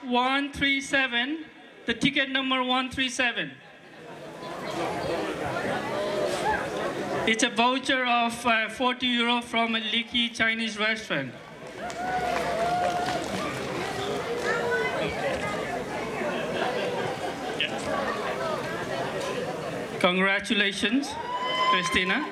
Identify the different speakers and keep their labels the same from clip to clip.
Speaker 1: 137. The ticket number 137. It's a voucher of 40 euro from a Leaky Chinese restaurant. Congratulations, Christina.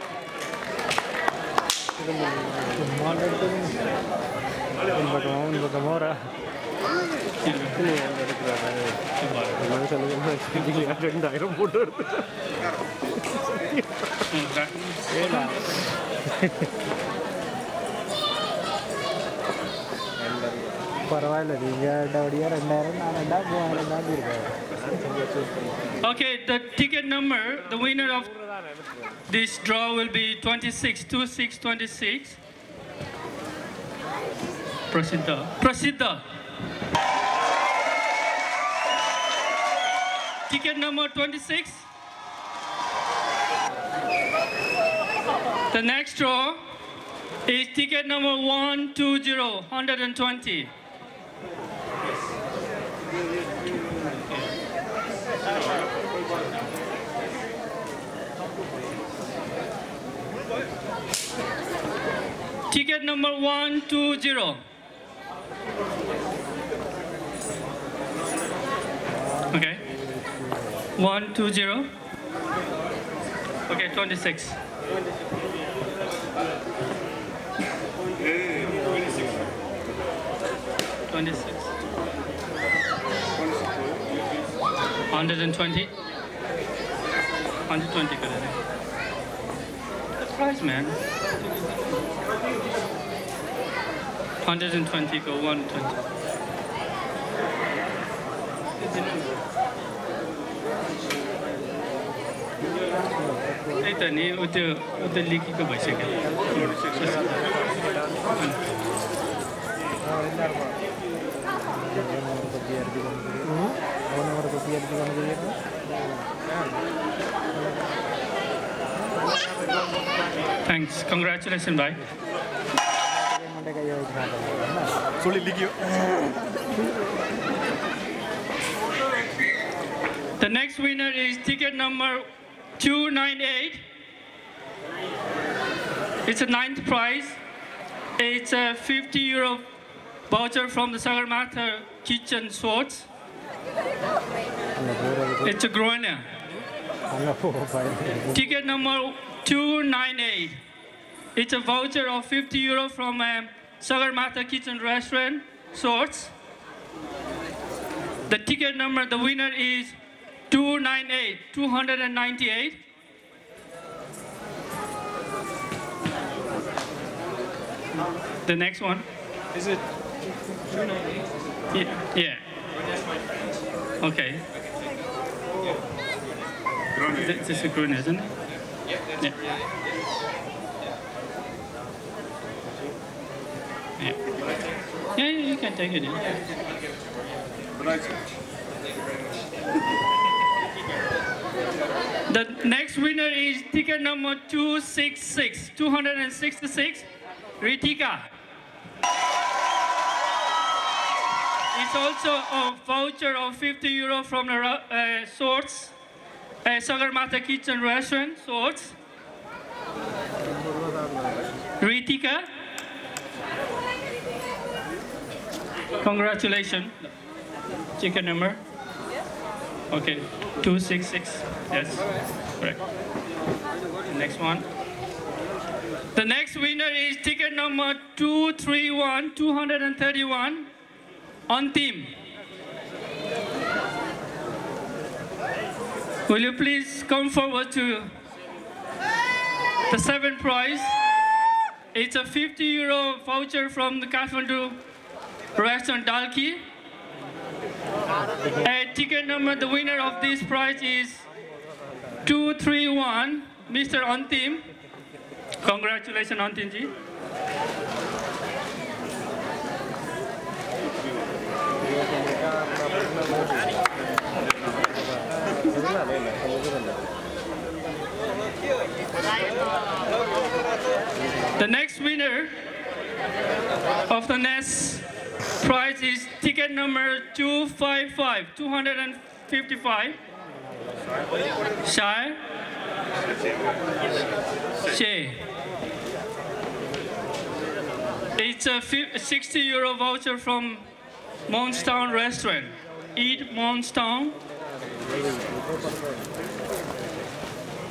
Speaker 1: Okay, the ticket number, the winner of this draw will be 262626. Prasiddha. Ticket number 26. The next draw is ticket number 120. Ticket number 120. Okay. 120. Okay, 26. 26. 120. 120 kare. The price, man. 120 go 120. It's any with the leaky go bicycle. Thanks. Congratulations, bye. The next winner is ticket number 298. It's a ninth prize. It's a 50 euro voucher from the Sagarmatha Kitchen Swords. It's a Groena. Ticket number 298. It's a voucher of 50 euro from Sagarmatha Kitchen Restaurant Swords. The ticket number, the winner is 298. The next one.
Speaker 2: Is it 298?
Speaker 1: Yeah. Okay. This is a Groen, isn't it? Yeah. Yeah, you can take it. The next winner is ticket number 266, Ritika. It's also a voucher of 50 euro from the Swords, Sagarmatha Kitchen Restaurant, Swords. Ritika. Congratulations. Ticket number? Okay, 266. Yes, correct. Next one. The next winner is ticket number 231. On team. Will you please come forward to the seventh prize? It's a 50 euro voucher from the Kathmandu restaurant Dalki. Ticket number, the winner of this prize is 231, Mr. Antim. Congratulations, Antim ji. The next winner of the next prize is ticket ticket number 255, 255. Shai. Shay. It's a 60 euro voucher from Monstown Restaurant. Eat Monstown.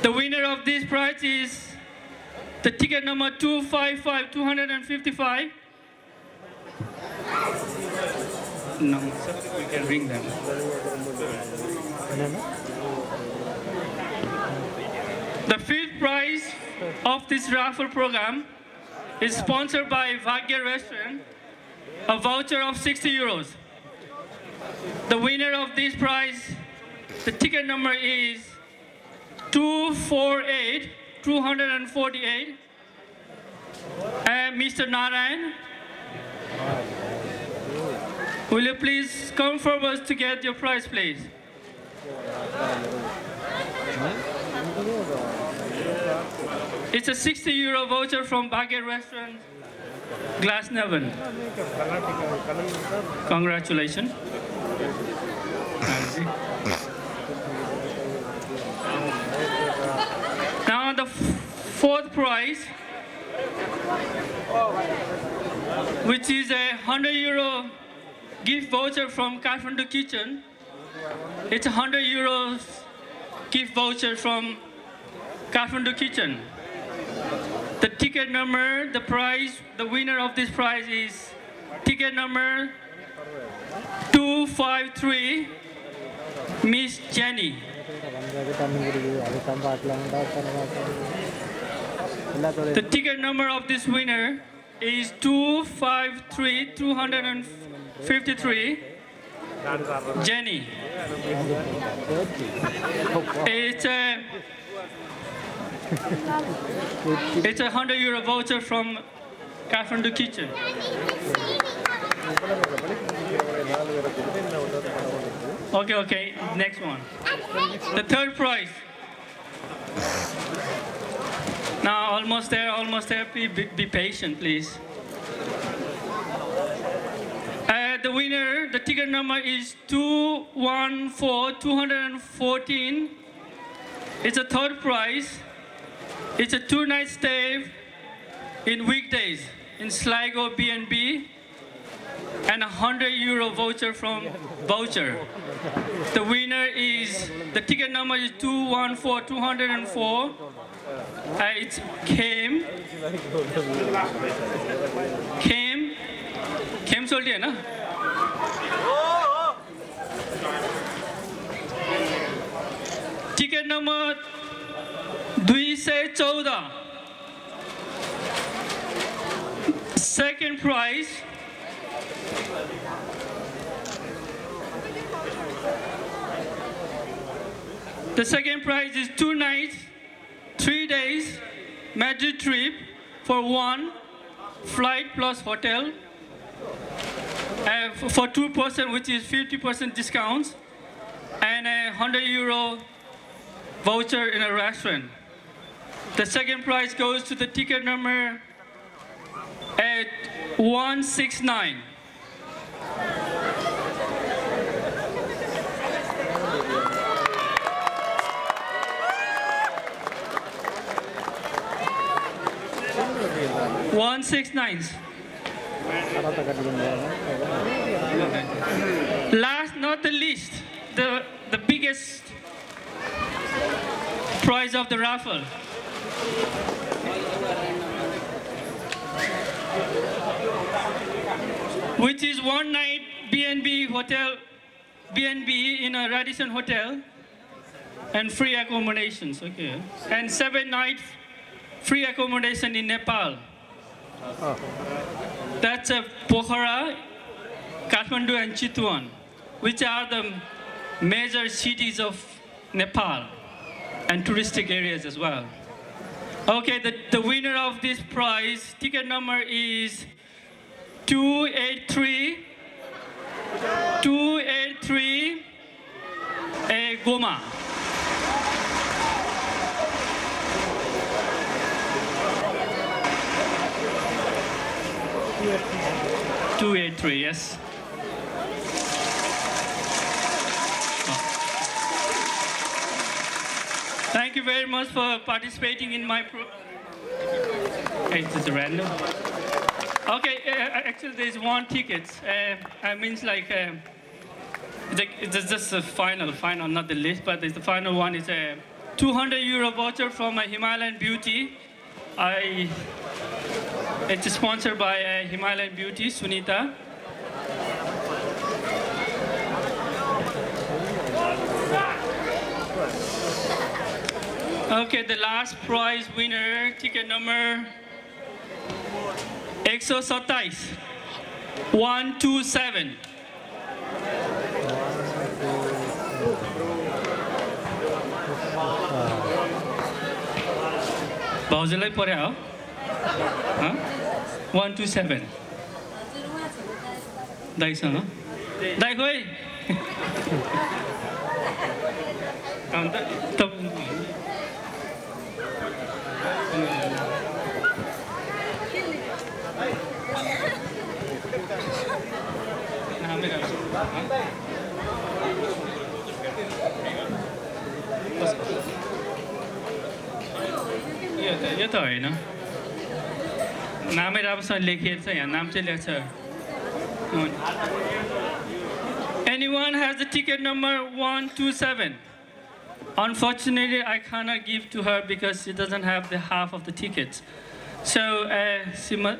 Speaker 1: The winner of this prize is the ticket number 255, 255. No, sir, we can ring them. The fifth prize of this raffle program is sponsored by Bhagya Restaurant, a voucher of 60 euros. The winner of this prize, the ticket number is 248, 248. Mr. Narayan, will you please come forward to get your prize, please? It's a 60 euro voucher from Bhagya Restaurant, Glasnevin. Congratulations. Now the fourth prize, which is a 100 euro gift voucher from Kathmandu Kitchen. It's a 100 euros gift voucher from Kathmandu Kitchen. The ticket number, the prize, the winner of this prize is ticket number 253, Miss Jenny. The ticket number of this winner is 253, 253, Jenny. It's a 100 euro voucher from Kathmandu Kitchen. Okay, next one. The third prize. Now, almost there. Be patient, please. The winner, the ticket number is 214, 214. It's a third prize. It's a 2-night stay in weekdays in Sligo B&B and a 100 euro voucher from Voucher. The winner is, the ticket number is 214, 204. It's Kem soldi hai na? Ticket number 214. Second prize. The second prize is 2 nights, 3 days, Madrid trip for one, flight plus hotel, for 2 person, which is 50% discounts, and a 100 euro voucher in a restaurant. The second prize goes to the ticket number at 169. Last not the least, the biggest prize of the raffle. Which is 1 night B&B hotel, B&B in a Radisson hotel, and free accommodations, okay. And 7 nights free accommodation in Nepal. That's Pokhara, Kathmandu and Chitwan, which are the major cities of Nepal and touristic areas as well. Okay, the winner of this prize, ticket number is 283, Goma. Yes. you very much for participating in my It's just random. Okay, actually there's one ticket. I means like it's just the final, not the list, but the final one is a €200 voucher from Himalayan Beauty. It's sponsored by Himalayan Beauty, Sunita. Okay, the last prize winner, ticket number 127, 127. भाउजूलाई पर्या हो 127 दाइसँग दाइ खोइ अन्त यो त होइन नामै राम्रोसँग लेखिएको छ यहाँ नाम चाहिँ लेख्छ Anyone has the ticket number 127? Unfortunately, I cannot give to her because she doesn't have the half of the tickets. So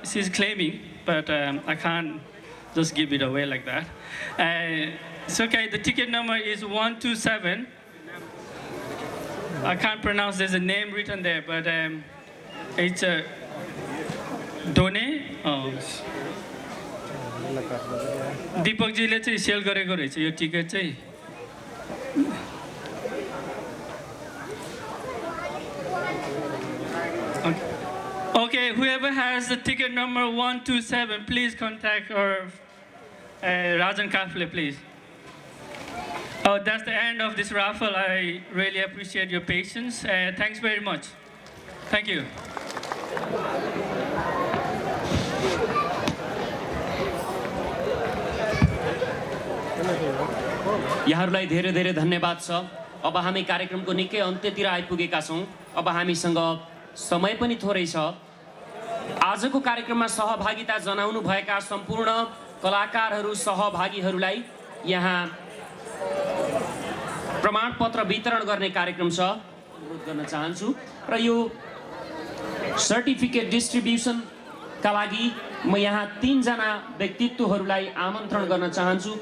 Speaker 1: she's claiming, but I can't just give it away like that. It's okay, the ticket number is 127. I can't pronounce, there's a name written there, but it's a Done. Deepak ji le चाहिँ sale गरेको रहेछ यो ticket चाहिँ Okay, whoever has the ticket number 127, please contact our Rajan Kafle, please. Oh, that's the end of this raffle. I really appreciate your patience. Thanks very much. Thank you.
Speaker 3: यहाँहरूलाई धेरै धेरै धन्यवाद छ। अब हामी कार्यक्रमको निकै अन्त्यतिर आइपुगेका छौं। अब हामीसँग समय पनि थोरै छ। आजको कार्यक्रममा सहभागिता जनाउनु भएका सम्पूर्ण कलाकारहरू सहभागीहरूलाई यहाँ प्रमाणपत्र वितरण गर्ने कार्यक्रम छ। अनुरोध गर्न चाहन्छु र यो सर्टिफिकेट डिस्ट्रिब्युसन का लागि म यहाँ 3 जना व्यक्तित्वहरूलाई आमन्त्रण गर्न चाहन्छु।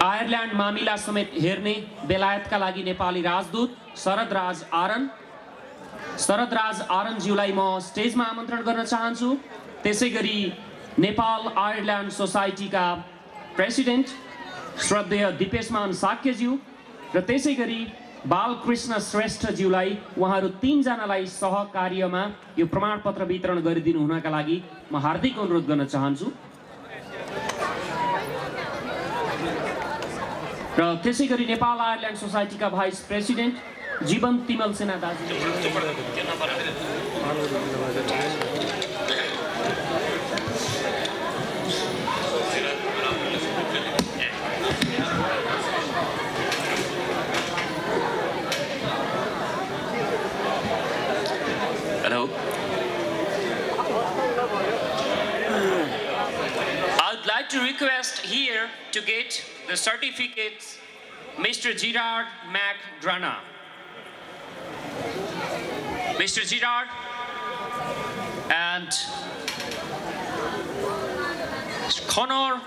Speaker 3: आयरल्यान्ड मामिला समेत हेर्ने बेलायतका लागि नेपाली राजदूत शरद राज आरन ज्यूलाई म स्टेजमा आमन्त्रण गर्न चाहन्छु। त्यसैगरी नेपाल आयरल्यान्ड सोसाइटीका प्रेसिडेन्ट श्रद्धेय दिपेशमान साक्यज्यू र त्यसैगरी बालकृष्ण श्रेष्ठ ज्यूलाई उहाँहरू 3 जनालाई सहकार्यमा यो प्रमाणपत्र वितरण गरिदिनु हुनका लागि म हार्दिक अनुरोध गर्न चाहन्छु। र त्यसैगरी नेपाल आयरल्यान्ड सोसाइटीका भाइस प्रेसिडेन्ट जीवन तिमल सेना दाजु
Speaker 4: Hello. I would like to request here to get the certificates Mr. Gerard McDonough. Mr. Gerard and Connor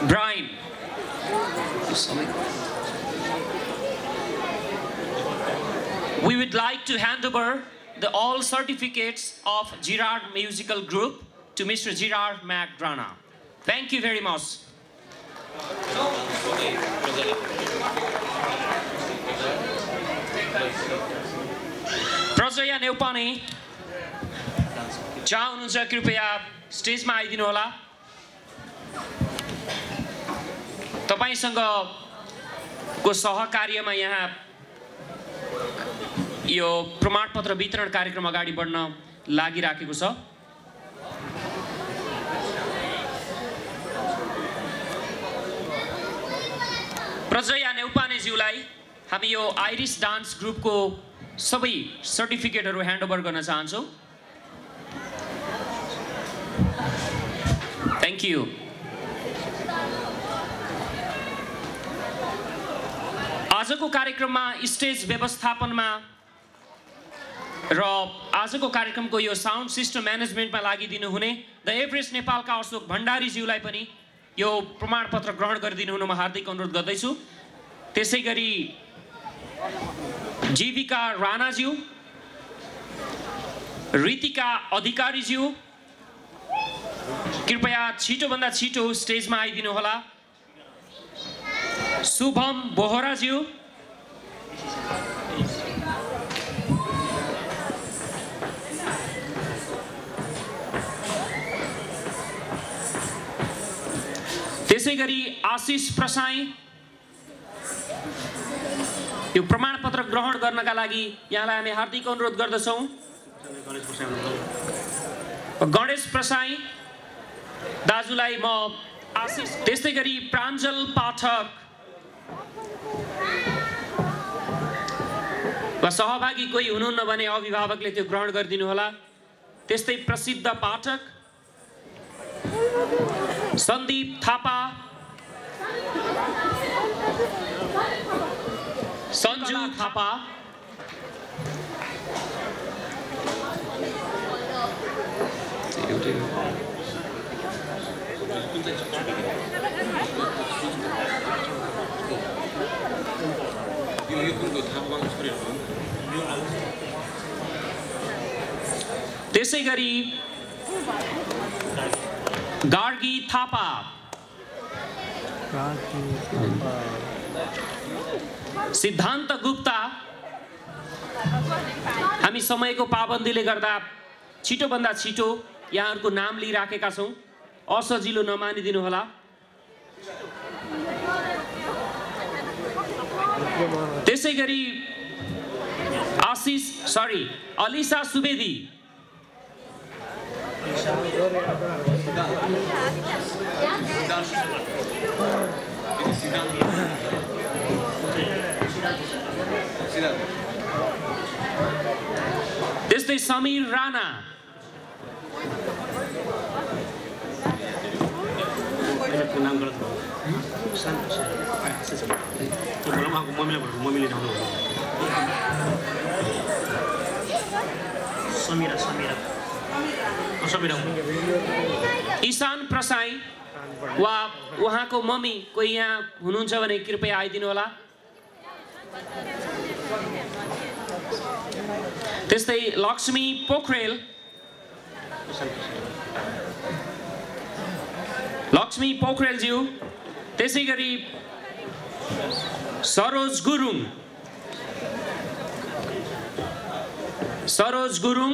Speaker 4: Bryan. We would like to hand over the all certificates of Gerard Musical Group to Mr. Gerard McDonough. Thank you very much. प्रजया Neupane जहाँ हुनुहुन्छ कृपया स्टेजमा आइदिनु होला। तपाईसँग को सहकार्यमा यहाँ यो प्रमाणपत्र वितरण कार्यक्रम अगाडि बढ्न लागिराखेको छ। प्रजया नेउपाने ज्यूलाई हामी यो आइरिस डान्स ग्रुपको सबै सर्टिफिकेटहरु ह्यान्डओभर गर्न चाहन्छौं। Thank you. आजको कार्यक्रममा स्टेज व्यवस्थापनमा र आजको कार्यक्रमको यो साउन्ड सिस्टम म्यानेजमेन्टमा लागिदिनु हुने द एभरेस्ट नेपालका अशोक भण्डारी ज्यूलाई पनि यो प्रमाणपत्र ग्रहण गरिदिनु हुनमा हार्दिक अनुरोध गर्दैछु। त्यसैगरी जीविका राणा ज्यू, रितिका अधिकारी ज्यू कृपया छिटो भन्दा छिटो स्टेजमा आइदिनु होला। शुभम बोहरा ज्यू, त्यसैगरी आशिष प्रसाई यो प्रमाणपत्र ग्रहण गर्नका लागि यहाँलाई हामी हार्दिक अनुरोध गर्दछौं। गणेश प्रसाई दाजुलाई म आशिष, त्यसैगरी प्राञ्जल पाठक वा सहभागी कोही हुनुहुन्न भने अभिभावकले त्यो ग्रहण गरिदिनु होला। त्यस्तै प्रसिद्ध पाठक सन्दीप थापा, सञ्जु थापा, त्यसैगरी गार्गी थापा, सिद्धान्त गुप्ता। हामी समयको पाबन्दीले गर्दा छिटो भन्दा छिटो यहाँहरुको नाम लिइराखेका छौं, असजिलो नमानिदिनु होला। त्यसैगरी अलिसा सुवेदी, त्यस्तै समीर राणा, ईशान प्रसाई वा उहाँको मम्मी कोही यहाँ हुनुहुन्छ भने कृपया आइदिनु होला। त्यस्तै लक्ष्मी पोखरेल, लक्ष्मी पोखरेल ज्यू, त्यसैगरी सरोज गुरुङ, सरोज गुरुङ,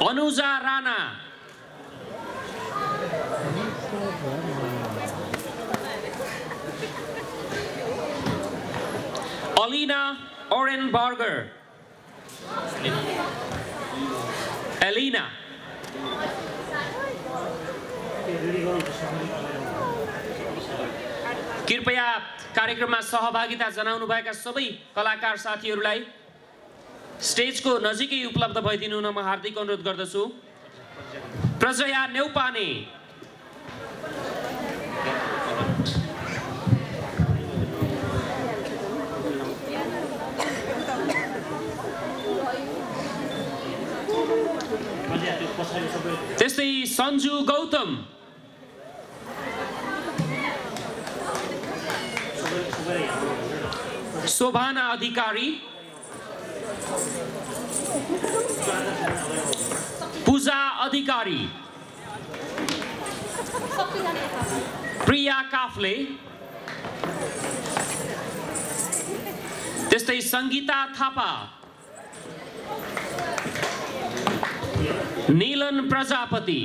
Speaker 4: अनुजा राणा, अलिना ओरेनबर्गर, एलिना, कृपया कार्यक्रममा सहभागिता जनाउनुभएका सबै कलाकार साथीहरूलाई स्टेजको नजिकै उपलब्ध भइदिनु हुन म हार्दिक अनुरोध गर्दछु। प्रजया नेउपाने, त्यस्तै सञ्जु गौतम, शोभाना अधिकारी, पूजा अधिकारी, प्रिया काफले, त्यस्तै संगीता थापा, नीलन प्रजापति,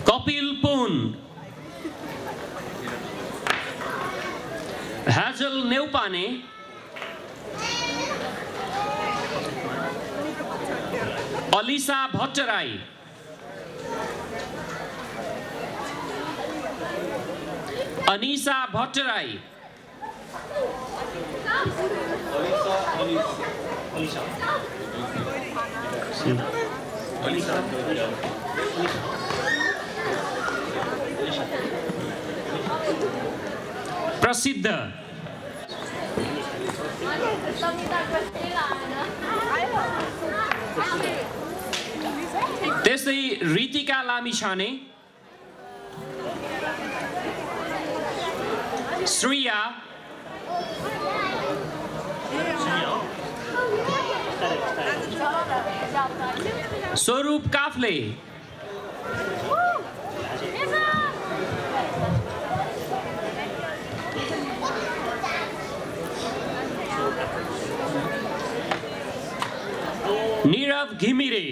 Speaker 4: कपिल पुन, हाजल नेउपाने, अलिसा भट्टराई अनिसा भट्टराई प्रसिद्ध त्यसै रितिका लामिछाने श्रेया स्वरूप काफ्ले नीरव घिमिरे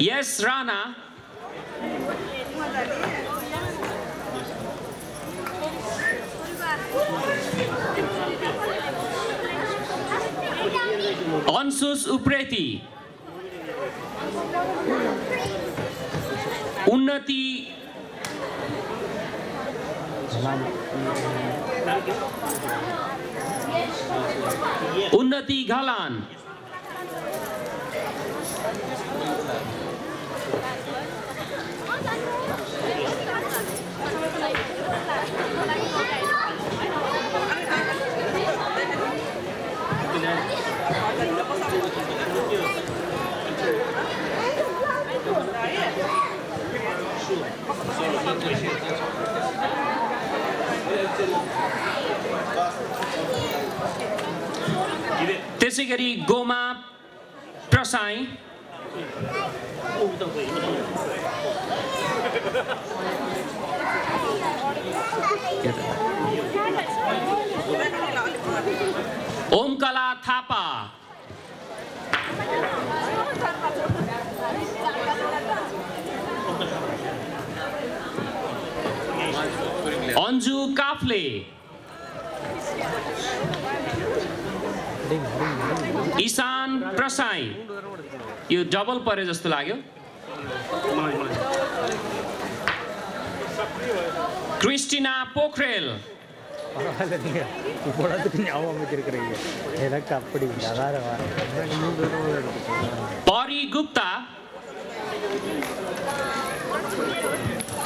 Speaker 4: यस राणा अंशुस उप्रेती उन्नति घलान त्यसैगरी गोमा प्रसाई ओमकला थापा अन्जु काफ्ले ईशान प्रसाई यो डबल परे जस्तो लाग्यो क्रिस्टिना पोखरेल परी गुप्ता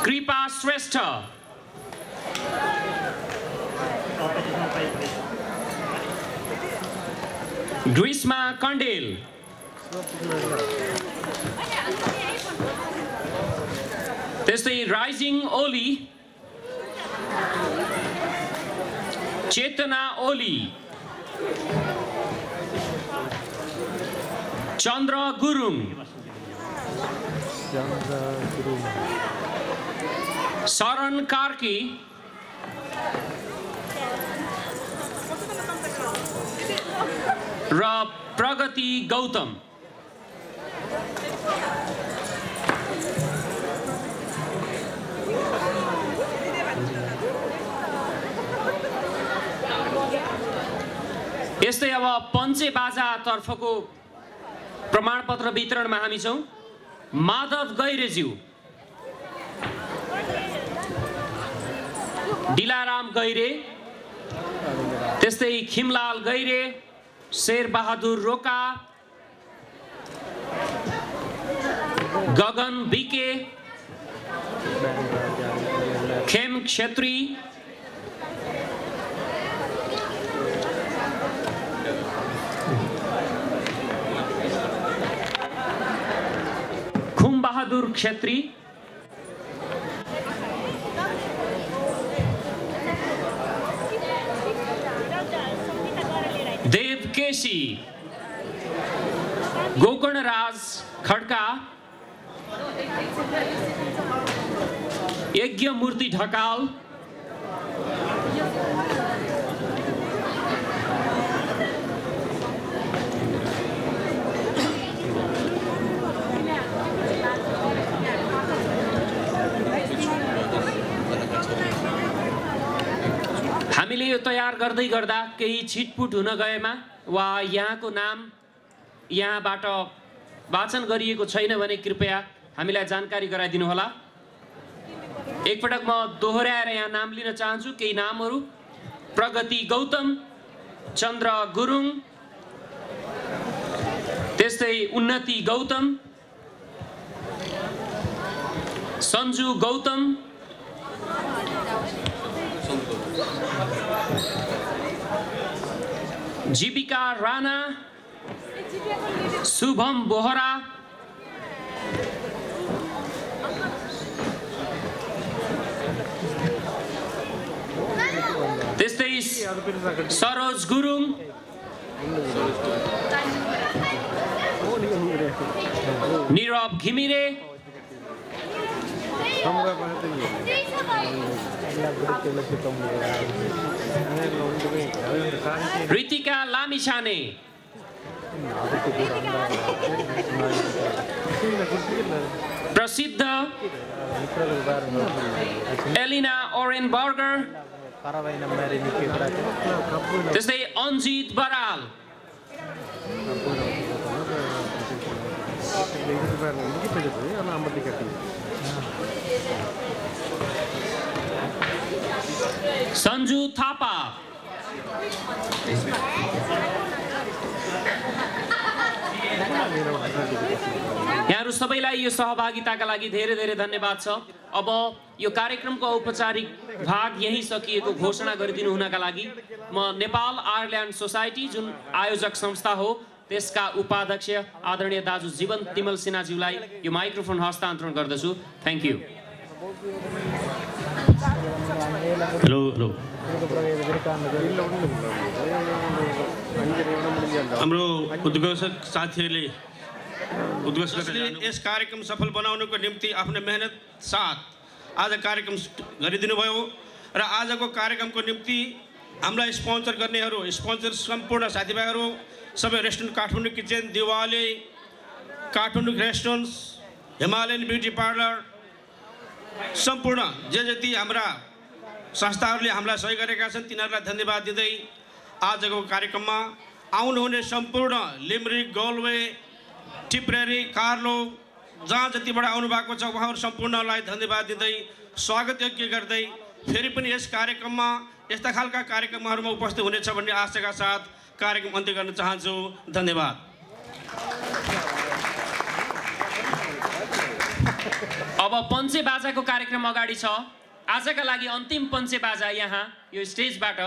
Speaker 4: कृपा श्रेष्ठ ग्रीष्मा कण्डेल त्यस्तै राइजिङ ओली चेतना ओली चन्द्र गुरुङ शरण कार्की र प्रगति गौतम यस्तै अब पञ्चे बाजा तर्फको प्रमाणपत्र वितरणमा हामी छौं माधव गैरेज्यू दिलाराम गैरे त्यस्तै खिमलाल गैरे शेरबहादुर रोका गगन बिके खेम क्षेत्री खुम बहादुर क्षेत्री देव केसी गोकर्णराज खड्का यज्ञ मूर्ति ढकाल हामीले यो तयार गर्दै गर्दा केही छिटपुट हुन गएमा वा यहाँको नाम यहाँबाट वाचन गरिएको छैन भने कृपया हामीलाई जानकारी गराइदिनु होला। एकपटक म दोहोऱ्याएर यहाँ नाम लिन चाहन्छु। केही नामहरू: प्रगति गौतम, चन्द्र गुरुङ, त्यस्तै उन्नति गौतम, सन्जु गौतम, जीविका राणा, शुभम बोहरा, त्यस्तै सरोज गुरुङ, निरव घिमिरे, ऋतिका लामिछाने, प्रसिद्ध एलिना ओरेनबर्गर, त्यस्तै अन्जित बराल, सन्जु थापा, यहाँहरू सबैलाई यो सहभागिताका लागि धेरै धेरै धन्यवाद छ। अब यो कार्यक्रमको औपचारिक भाग यही सकिएको घोषणा गरिदिनु हुनका लागि म नेपाल आयरल्यान्ड सोसाइटी जुन आयोजक संस्था हो त्यसका उपाध्यक्ष आदरणीय दाजु जीवन तिमल सिन्हाज्यूलाई यो माइक्रोफोन हस्तान्तरण गर्दछु। Thank you.
Speaker 5: हेलो हेलो, हाम्रो उद्घोषक साथीहरूले यस कार्यक्रम सफल बनाउनको निम्ति आफ्नो मेहनत साथ आज कार्यक्रम गरिदिनु भयो र आजको कार्यक्रमको निम्ति हामीलाई स्पोन्सर गर्नेहरू, स्पोन्सर सम्पूर्ण साथीभाइहरू सबै restaurant Kathmandu kitchen, Diwali Kathmandu restaurants, Himalayan beauty parlour, सम्पूर्ण जे जति हाम्रा संस्थाहरूले हामीलाई सहयोग गरेका छन् तिनीहरूलाई धन्यवाद दिँदै आजको कार्यक्रममा आउनुहुने सम्पूर्ण लिम्रिक, गोलवे, टिप्रेरी, कार्लो जहाँ जतिबाट आउनु भएको छ उहाँहरू सम्पूर्णलाई धन्यवाद दिँदै स्वागत योग्य गर्दै फेरि पनि यस कार्यक्रममा यस्ता खालका कार्यक्रमहरूमा उपस्थित हुनेछ भन्ने आशाका साथ कार्यक्रम अन्त्य गर्न चाहन्छु। धन्यवाद।
Speaker 4: अब पञ्चे बाजाको कार्यक्रम अगाडि छ। आजका लागि अन्तिम पञ्चे बाजा यहाँ यो स्टेजबाट